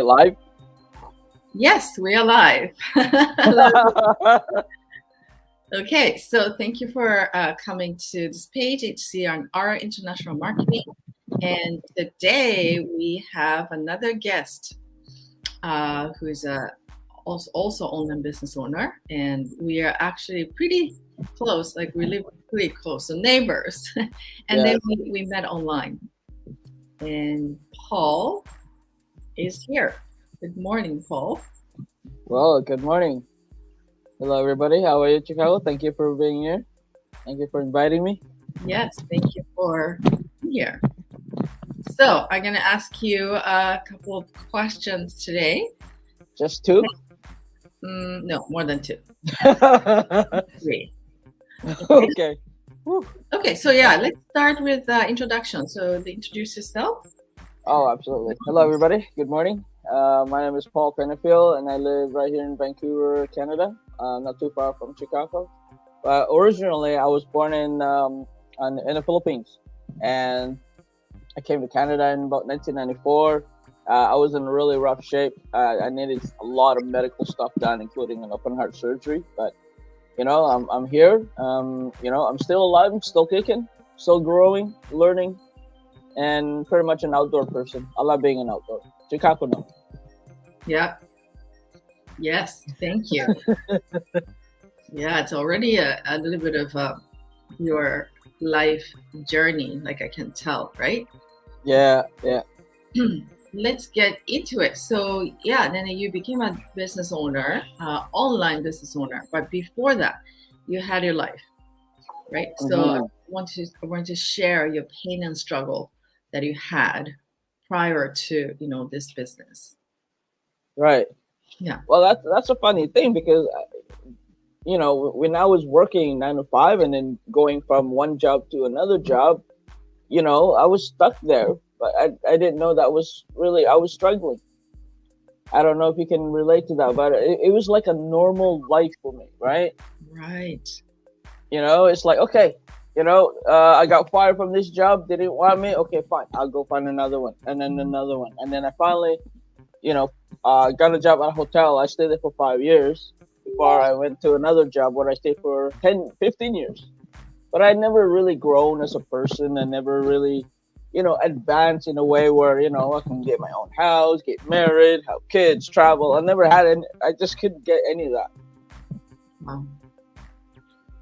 Live. Yes, we are live. Okay, so thank you for coming to this page, HC on our international marketing. And today we have another guest who's also online business owner, and we are actually pretty close. Like we live pretty close, so neighbors. And then Yes. we met online. And Paul is here. Good morning, Paul. Well, good morning. Hello, everybody. How are you, Chicago? Thank you for being here. Thank you for inviting me. Yes, thank you for being here. So I'm going to ask you a couple of questions today. Just two? No, more than two. Three. Okay. Whew. Okay, so yeah, let's start with introduction. So introduce yourself. Oh, absolutely. Hello, everybody. Good morning. My name is Paul Penafiel, and I live right here in Vancouver, Canada, not too far from Chicago. Originally, I was born in the Philippines, and I came to Canada in about 1994. I was in really rough shape. I needed a lot of medical stuff done, including an open heart surgery. But I'm here. I'm still alive. I'm still kicking, still growing, learning, and pretty much an outdoor person. I love being an outdoor. Chicago, no. Yeah. Yes, thank you. Yeah, it's already a little bit of your life journey, like I can tell, right? Yeah. Let's get into it. So yeah, then you became a business owner, online business owner. But before that, you had your life, right? So I want to share your pain and struggle that you had prior to this business. Right. Yeah. Well, that's a funny thing because when I was working 9 to 5 and then going from one job to another job, I was stuck there. But I didn't know that was really I was struggling. I don't know if you can relate to that, but it was like a normal life for me, right? Right. It's like, okay, I got fired from this job. They didn't want me. Okay, fine. I'll go find another one, and then another one, and then I finally, got a job at a hotel. I stayed there for 5 years before I went to another job where I stayed for 10, 15 years. But I never really grown as a person. I never really, advanced in a way where, I can get my own house, get married, have kids, travel. I never had any, I just couldn't get any of that. Wow.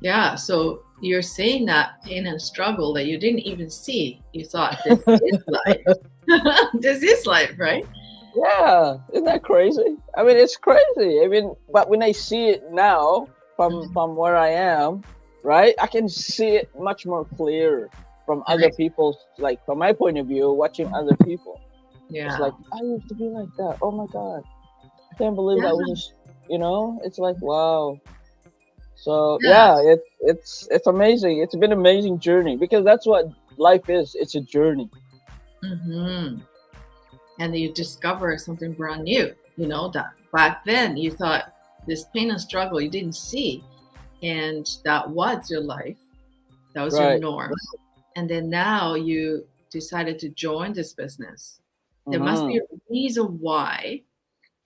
Yeah, so you're saying that pain and struggle that you didn't even see. You thought this is life. This is life, right? Yeah, isn't that crazy? I mean, it's crazy. I mean, but when I see it now from where I am, right, I can see it much more clear from other people's, like from my point of view, watching other people. Yeah. It's like I used to be like that. Oh my god, I can't believe that was just, it's like wow. So yeah, it's amazing. It's been an amazing journey because that's what life is. It's a journey. Mm-hmm. And you discover something brand new. That back then you thought this pain and struggle you didn't see, and that was your life. That was your norm. And then now you decided to join this business. There must be a reason why.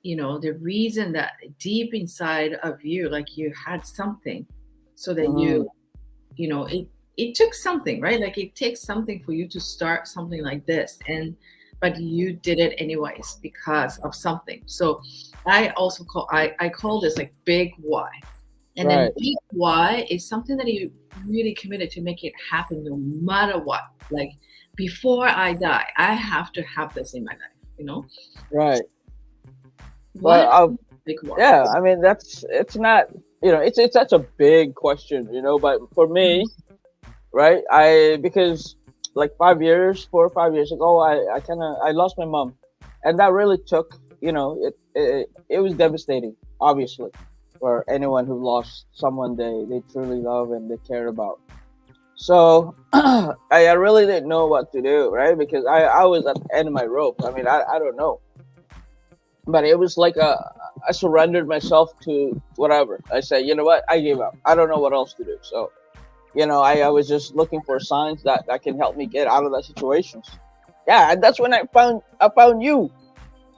The reason that deep inside of you, like you had something, so that it took something, right? Like it takes something for you to start something like this, but you did it anyways because of something. So I also call this like big why. And then big why is something that you really committed to make it happen no matter what. Like before I die, I have to have this in my life, Right. Well, yeah, I mean it's not it's such a big question, but for me, right, because like 4 or 5 years ago, I lost my mom, and that really took it was devastating, obviously, for anyone who lost someone they truly love and they care about. So I really didn't know what to do, right? Because I was at the end of my rope. I mean, I don't know. But it was like I surrendered myself to whatever. I said, you know what? I gave up. I don't know what else to do. So, I was just looking for signs that can help me get out of that situation. Yeah, and that's when I found you.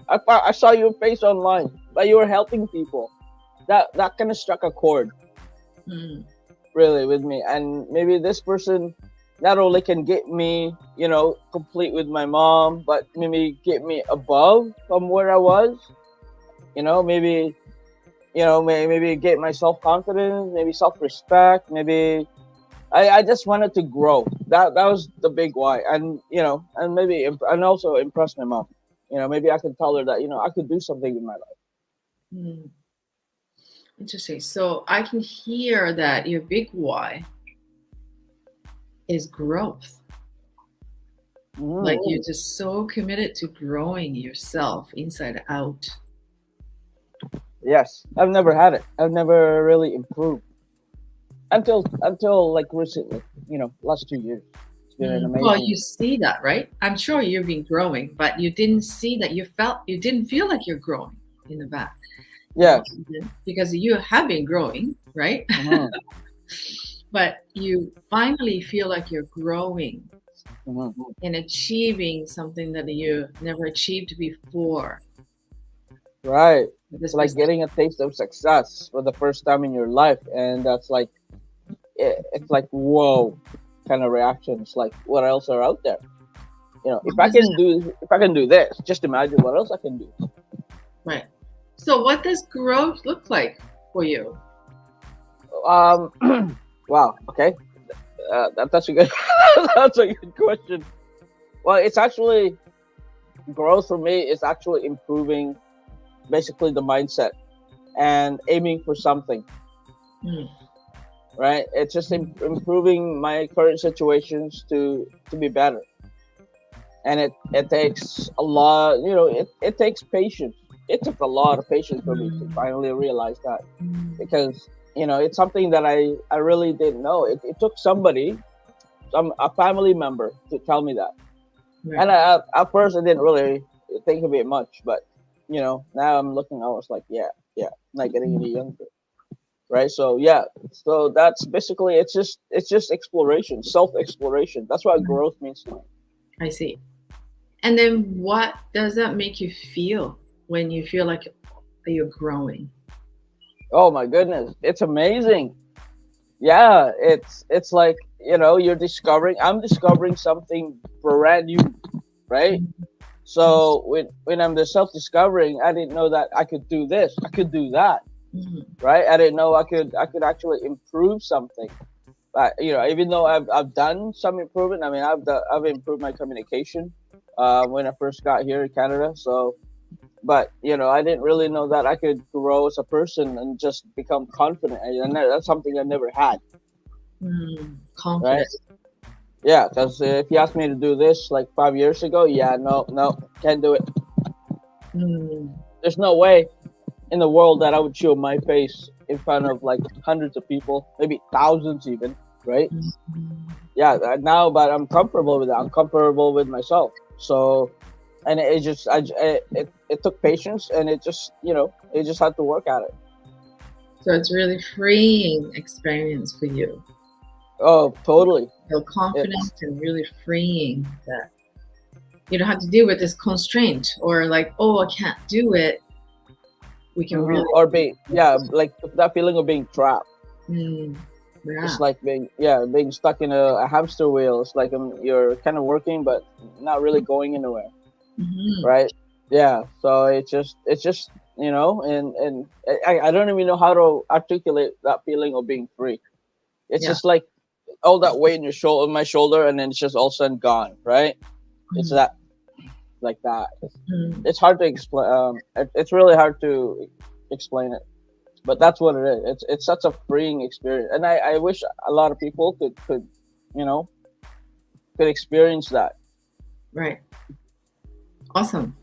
I saw your face online, but you were helping people. That kind of struck a chord Mm. really with me, and maybe this person not only can get me, complete with my mom, but maybe get me above from where I was. Maybe maybe get my self confidence, maybe self respect, maybe I just wanted to grow. That was the big why, and and maybe and also impress my mom. Maybe I could tell her that I could do something in my life. Mm. Interesting. So I can hear that your big why is growth. Like Mm. you're just so committed to growing yourself inside out. Yes, I've never had it. I've never really improved until like recently. Last 2 years. It's been an Well, amazing. you see that, right? I'm sure you've been growing, but you didn't see that you didn't feel like you're growing in the back. Yeah. Because you have been growing, right? Hmm. But you finally feel like you're growing Hmm. and achieving something that you never achieved before. Right. This It's like business. getting a taste of success for the first time in your life, and that's like it's like whoa kind of reaction. It's like what else are out there? What does it, If I can do this, just imagine what else I can do. right. So what does growth look like for you? Um, wow. Okay, that's a good that's a good question. Well, it's actually growth for me is actually improving basically the mindset and aiming for something. Mm. Right? It's just improving my current situations to be better, and it takes a lot. It takes patience. It took a lot of patience for me to finally realize that, Mm. because it's something that I really didn't know. It took somebody, a family member, to tell me that. Right. And at first I didn't really think of it much, but now I'm looking. I was like, yeah, I'm not getting any younger, right? So yeah, so that's basically it's just exploration, self exploration. That's what growth means to me. I see. And then what does that make you feel when you feel like you're growing? Oh my goodness, it's amazing. Yeah, it's like I'm discovering something brand new, right? So when I'm the self discovering, I didn't know that I could do this, I could do that, Mhm. right? I didn't know I could actually improve something. But even though I've done some improvement, I mean I've improved my communication when I first got here in Canada. So, but I didn't really know that I could grow as a person and just become confident, and that's something I never had, right? Confident. Yeah, because if you asked me to do this like 5 years ago, yeah, no, no, can't do it. Mm. There's no way in the world that I would show my face in front of like hundreds of people, maybe thousands even, right? Mm. Yeah, now, but I'm comfortable with that. I'm comfortable with myself. So, and it just, it took patience, and it just had to work at it. So it's really freeing experience for you. Oh, totally. Feel confident It's and really freeing that you don't have to deal with this constraint or like, oh, I can't do it. We can really, or being, yeah, like that feeling of being trapped. mm, yeah. It's like being stuck in a hamster wheel. It's like you're kind of working, but not really going anywhere, Mhm. right? Yeah. So it's just and I don't even know how to articulate that feeling of being free. It's Yeah. just like all that weight in your shoulder, on my shoulder, and then it's just all of a sudden gone, right? It's Mm. that like that. Mm. It's hard to explain. It's really hard to explain it, but that's what it is. It's such a freeing experience, and I wish a lot of people could you know could experience that. Right. Awesome.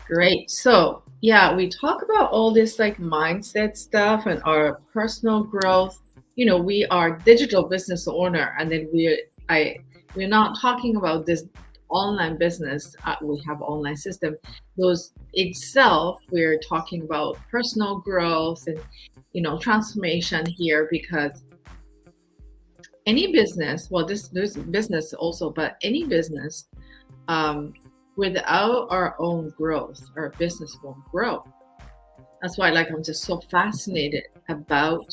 Great. So, yeah, we talk about all this like mindset stuff and our personal growth. We are digital business owner, and then we're not talking about this online business. We have online system. Those itself, we're talking about personal growth and transformation here because any business, well, this business also, but any business, um, without our own growth, our business won't grow. That's why, like, I'm just so fascinated about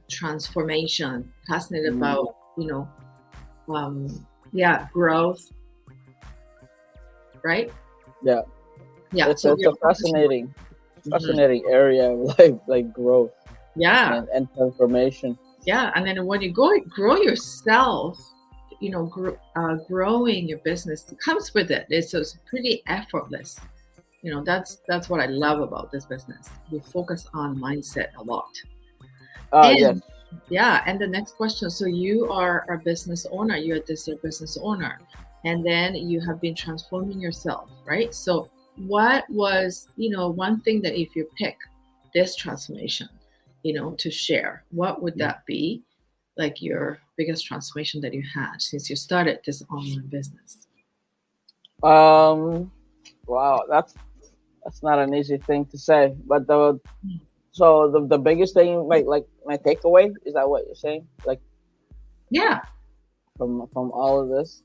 transformation, fascinated Mm, about, yeah, growth, right? yeah, Yeah. it's So it's you're a focusing on. fascinating area of life, like growth Yeah. and transformation. Yeah. And then when you grow yourself, growing your business comes with it. It's pretty effortless. That's what I love about this business. We focus on mindset a lot. Yes. And yeah, and the next question. So you are a business owner, you're this business owner, and then you have been transforming yourself, right? So what was, one thing that if you pick this transformation, to share, what would that be? Like your biggest transformation that you had since you started this online business? Um. Wow. That's not an easy thing to say, but the biggest thing, my takeaway, is that what you're saying? Like Yeah. from all of this,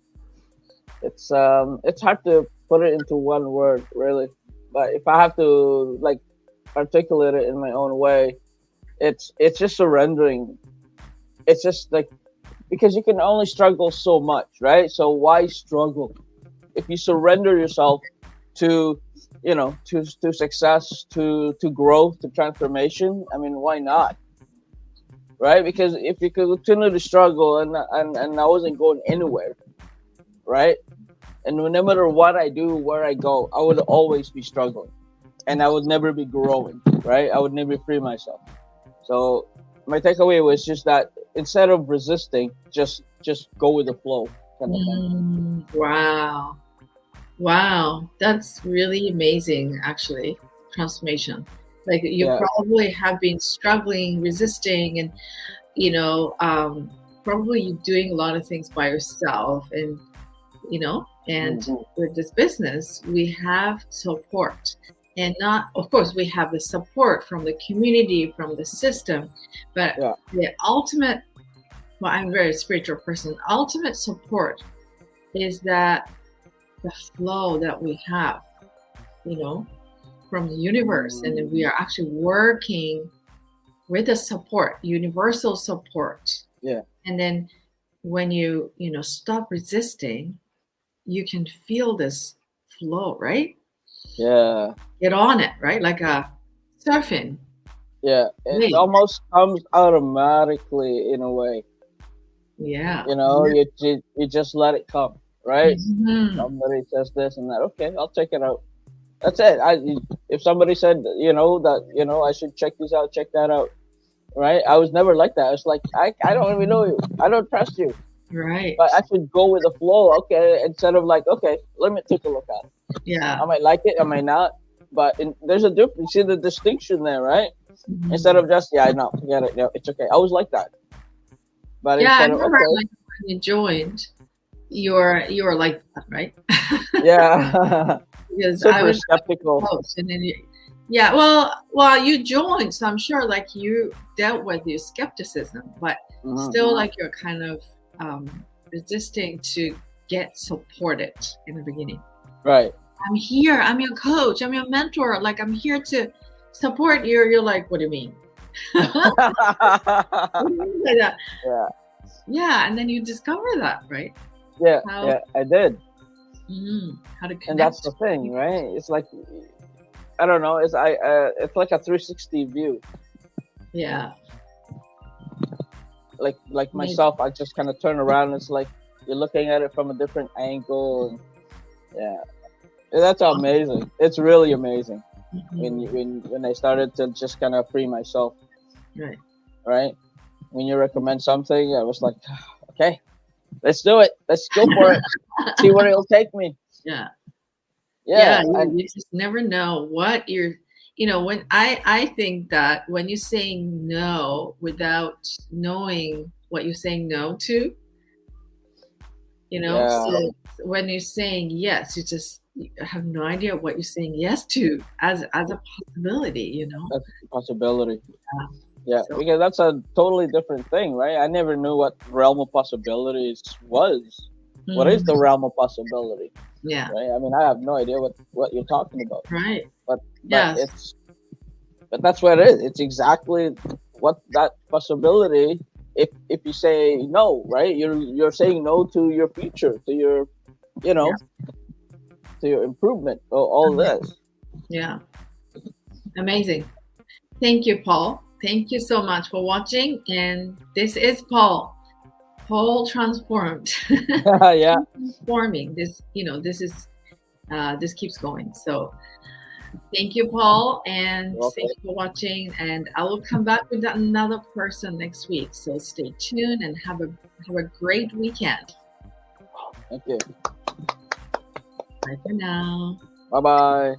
it's hard to put it into one word, really. But if I have to like articulate it in my own way, it's just surrendering. It's just like, because you can only struggle so much, right? So why struggle if you surrender yourself to, to success, to growth, to transformation? I mean, why not, right? Because if you could continue to struggle, and I wasn't going anywhere, right? And no matter what I do, where I go, I would always be struggling, and I would never be growing, right? I would never free myself. So my takeaway was just that instead of resisting, just go with the flow, kind of thing. Wow. Wow, that's really amazing, actually, transformation. Like you Yeah. probably have been struggling, resisting, and you know, um, probably doing a lot of things by yourself. And Hmm. with this business, we have support, and not, of course, we have the support from the community, from the system, but Yeah. the ultimate. Well, I'm a very spiritual person. Ultimate support is that the flow that we have, you know, from the universe. And then we Mm, are actually working with the support, universal support. yeah. And then when you stop resisting, you can feel this flow, right? Yeah. Get on it, right? Like a surfing Yeah. It wave. almost comes automatically in a way. Yeah. You just let it come, right? Mhm. Somebody says this and that. Okay, I'll check it out. That's it. If somebody said, that, I should check this out, check that out, right? I was never like that. I was like, I don't even know you. I don't trust you. Right. But I should go with the flow, okay, instead of like, okay, let me take a look at it. Yeah. I might like it, I might not. But there's a difference. You see the distinction there, right? Instead Mhm. of just, yeah, no, forget it. No, it's okay. I was like that. But Yeah, I instead of, remember okay, like when you joined, you were like that, right? yeah, Because I super was skeptical. coach, and then yeah, well, you joined, so I'm sure like you dealt with your skepticism, but Hmm. still like you're kind of resisting to get supported in the beginning. Right. I'm here, I'm your coach, I'm your mentor, like I'm here to support you. You're like, what do you mean? What do you mean by that? Yeah, Yeah, and then you discover that, right? yeah, How yeah, I did. how to And that's connect the with thing, people. right? It's like, I don't know, it's like a 360 view. Yeah, Like amazing. myself, I just kind of turn around. It's like you're looking at it from a different angle, and yeah, that's amazing. It's really amazing Mhm. when I started to just kind of free myself, Right. right? When you recommend something, I was like, okay, let's do it. Let's go for it. See where it'll take me. Yeah. Yeah, Yeah, you, and you just never know what when I think that when you're saying no without knowing what you're saying no to, yeah, so when you're saying yes, you have no idea what you're saying yes to as a possibility. that's a possibility. Yeah. Yeah, So because that's a totally different thing, right? I never knew what realm of possibilities was. What is the realm of possibility? Yeah. Right? I mean, I have no idea what you're talking about. Right. But Yes. that's what it is. It's exactly what that possibility. If you say no, right? You're saying no to your future, to your, you Yeah. know, to your improvement. All this. Yeah. Amazing. Thank you, Paul. Thank you so much for watching. And this is Paul. Paul transformed. Yeah. Transforming. This, this is this keeps going. So thank you, Paul, and Okay. thank you for watching. And I will come back with another person next week. So stay tuned and have a great weekend. Thank you. Bye for now. Bye bye.